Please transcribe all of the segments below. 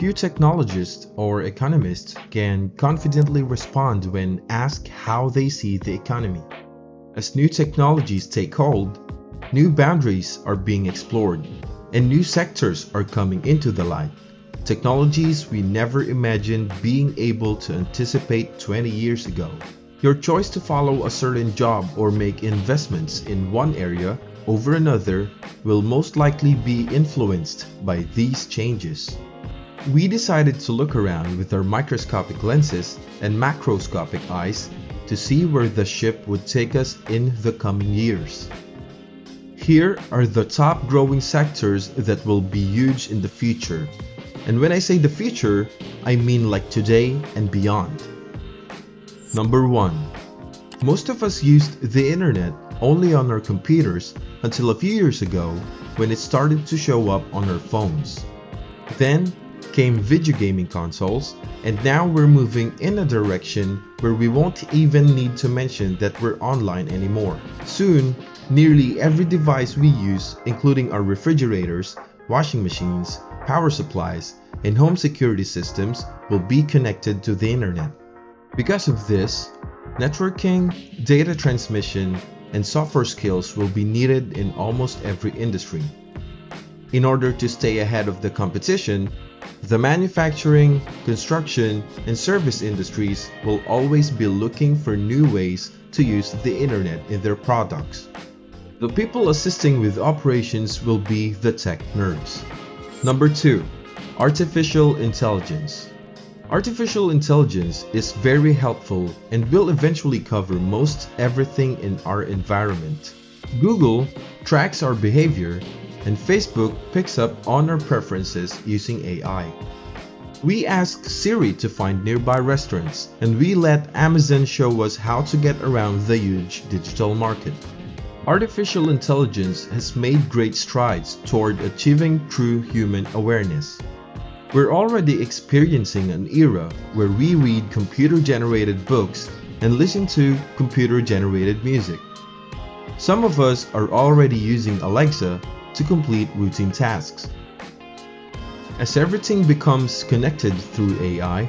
Few technologists or economists can confidently respond when asked how they see the economy. As new technologies take hold, new boundaries are being explored, and new sectors are coming into the light. Technologies we never imagined being able to anticipate 20 years ago. Your choice to follow a certain job or make investments in one area over another will most likely be influenced by these changes. We decided to look around with our microscopic lenses and macroscopic eyes to see where the ship would take us in the coming years. Here are the top growing sectors that will be huge in the future. And when I say the future, I mean like today and beyond. Number 1. Most of us used the internet only on our computers until a few years ago when it started to show up on our phones. Then came video gaming consoles, and now we're moving in a direction where we won't even need to mention that we're online anymore. Soon, nearly every device we use, including our refrigerators, washing machines, power supplies, and home security systems, will be connected to the internet. Because of this, networking, data transmission, and software skills will be needed in almost every industry. In order to stay ahead of the competition, the manufacturing, construction, and service industries will always be looking for new ways to use the internet in their products. The people assisting with operations will be the tech nerds. Number 2. Artificial intelligence. Artificial intelligence is very helpful and will eventually cover most everything in our environment. Google tracks our behavior, and Facebook picks up on our preferences using AI. We ask Siri to find nearby restaurants, and we let Amazon show us how to get around the huge digital market. Artificial intelligence has made great strides toward achieving true human awareness. We're already experiencing an era where we read computer-generated books and listen to computer-generated music. Some of us are already using Alexa to complete routine tasks. As everything becomes connected through AI,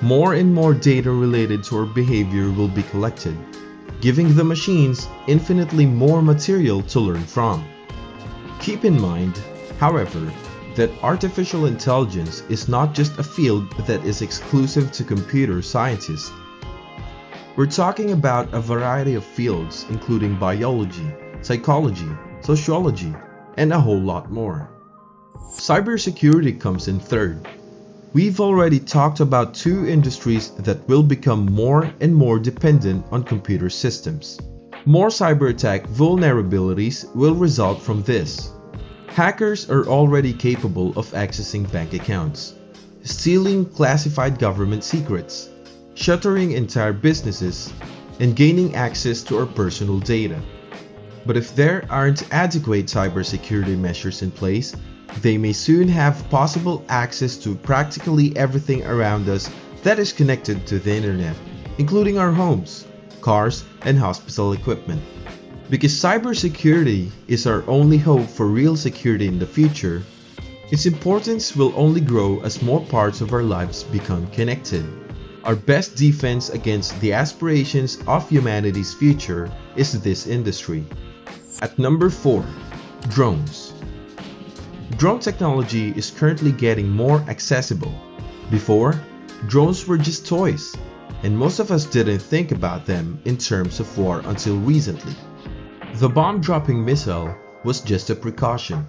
more and more data related to our behavior will be collected, giving the machines infinitely more material to learn from. Keep in mind, however, that artificial intelligence is not just a field that is exclusive to computer scientists. We're talking about a variety of fields including biology, psychology, sociology, and a whole lot more. Cybersecurity comes in third. We've already talked about two industries that will become more and more dependent on computer systems. More cyber attack vulnerabilities will result from this. Hackers are already capable of accessing bank accounts, stealing classified government secrets, shuttering entire businesses, and gaining access to our personal data. But if there aren't adequate cybersecurity measures in place, they may soon have possible access to practically everything around us that is connected to the internet, including our homes, cars, and hospital equipment. Because cybersecurity is our only hope for real security in the future, its importance will only grow as more parts of our lives become connected. Our best defense against the aspirations of humanity's future is this industry. At number 4, drones. Drone technology is currently getting more accessible. Before, drones were just toys, and most of us didn't think about them in terms of war until recently. The bomb-dropping missile was just a precaution.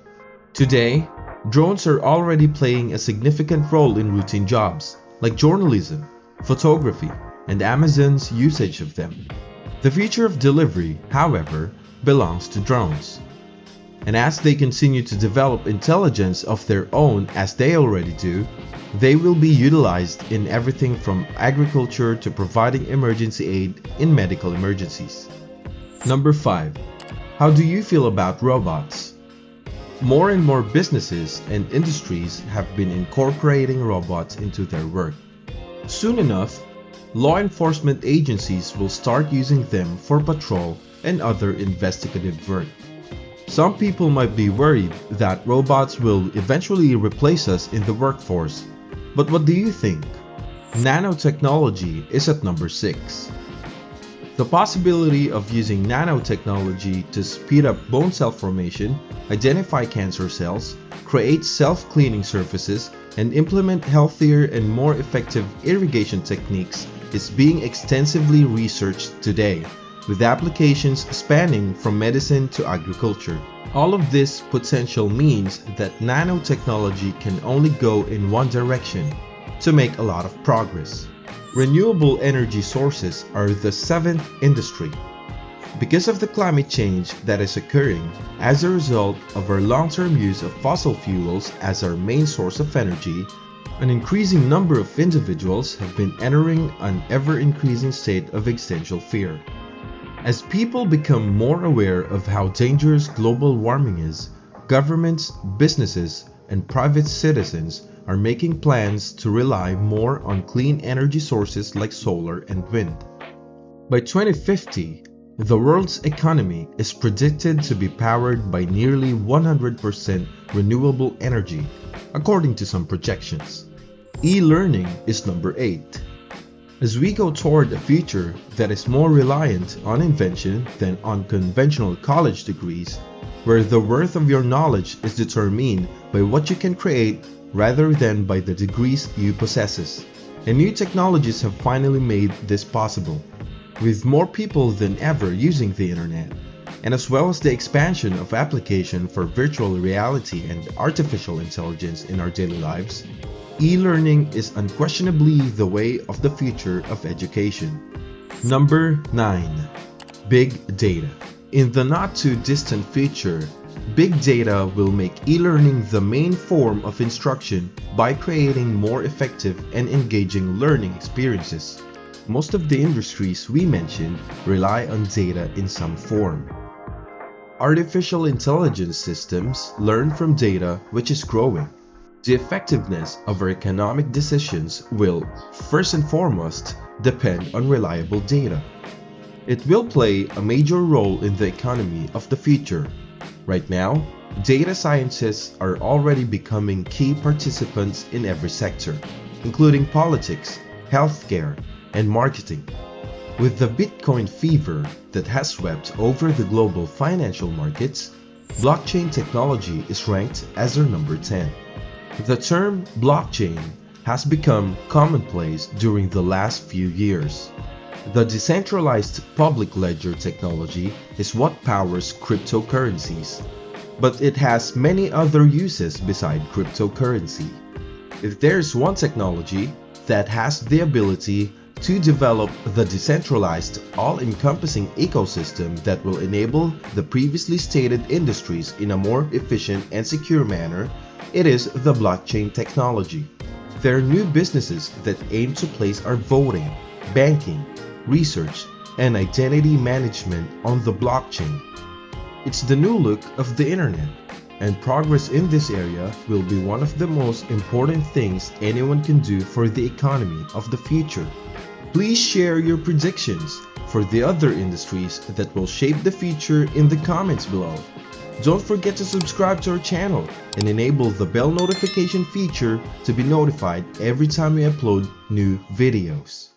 Today, drones are already playing a significant role in routine jobs like journalism, photography, and Amazon's usage of them. The future of delivery, however, belongs to drones. And as they continue to develop intelligence of their own as they already do, they will be utilized in everything from agriculture to providing emergency aid in medical emergencies. Number 5. How do you feel about robots? More and more businesses and industries have been incorporating robots into their work. Soon enough, law enforcement agencies will start using them for patrol and other investigative work. Some people might be worried that robots will eventually replace us in the workforce, But what do you think? Nanotechnology is at number 6. The possibility of using nanotechnology to speed up bone cell formation, identify cancer cells, create self-cleaning surfaces, and implement healthier and more effective irrigation techniques is being extensively researched today, with applications spanning from medicine to agriculture. All of this potential means that nanotechnology can only go in one direction: to make a lot of progress. Renewable energy sources are the 7th industry. Because of the climate change that is occurring as a result of our long-term use of fossil fuels as our main source of energy, an increasing number of individuals have been entering an ever-increasing state of existential fear. As people become more aware of how dangerous global warming is, governments, businesses, and private citizens are making plans to rely more on clean energy sources like solar and wind. By 2050, the world's economy is predicted to be powered by nearly 100% renewable energy, according to some projections. E-learning is number 8. As we go toward a future that is more reliant on invention than on conventional college degrees, where the worth of your knowledge is determined by what you can create rather than by the degrees you possess. And new technologies have finally made this possible, with more people than ever using the internet, and as well as the expansion of application for virtual reality and artificial intelligence in our daily lives. E-learning is unquestionably the way of the future of education. Number 9. Big data. In the not-too-distant future, big data will make e-learning the main form of instruction by creating more effective and engaging learning experiences. Most of the industries we mentioned rely on data in some form. Artificial intelligence systems learn from data which is growing. The effectiveness of our economic decisions will, first and foremost, depend on reliable data. It will play a major role in the economy of the future. Right now, data scientists are already becoming key participants in every sector, including politics, healthcare, and marketing. With the Bitcoin fever that has swept over the global financial markets, blockchain technology is ranked as their number 10. The term blockchain has become commonplace during the last few years. The decentralized public ledger technology is what powers cryptocurrencies, but it has many other uses beside cryptocurrency. If there's one technology that has the ability to develop the decentralized, all-encompassing ecosystem that will enable the previously stated industries in a more efficient and secure manner, it is the blockchain technology. There are new businesses that aim to place our voting, banking, research, and identity management on the blockchain. It's the new look of the internet, and progress in this area will be one of the most important things anyone can do for the economy of the future. Please share your predictions for the other industries that will shape the future in the comments below. Don't forget to subscribe to our channel and enable the bell notification feature to be notified every time we upload new videos.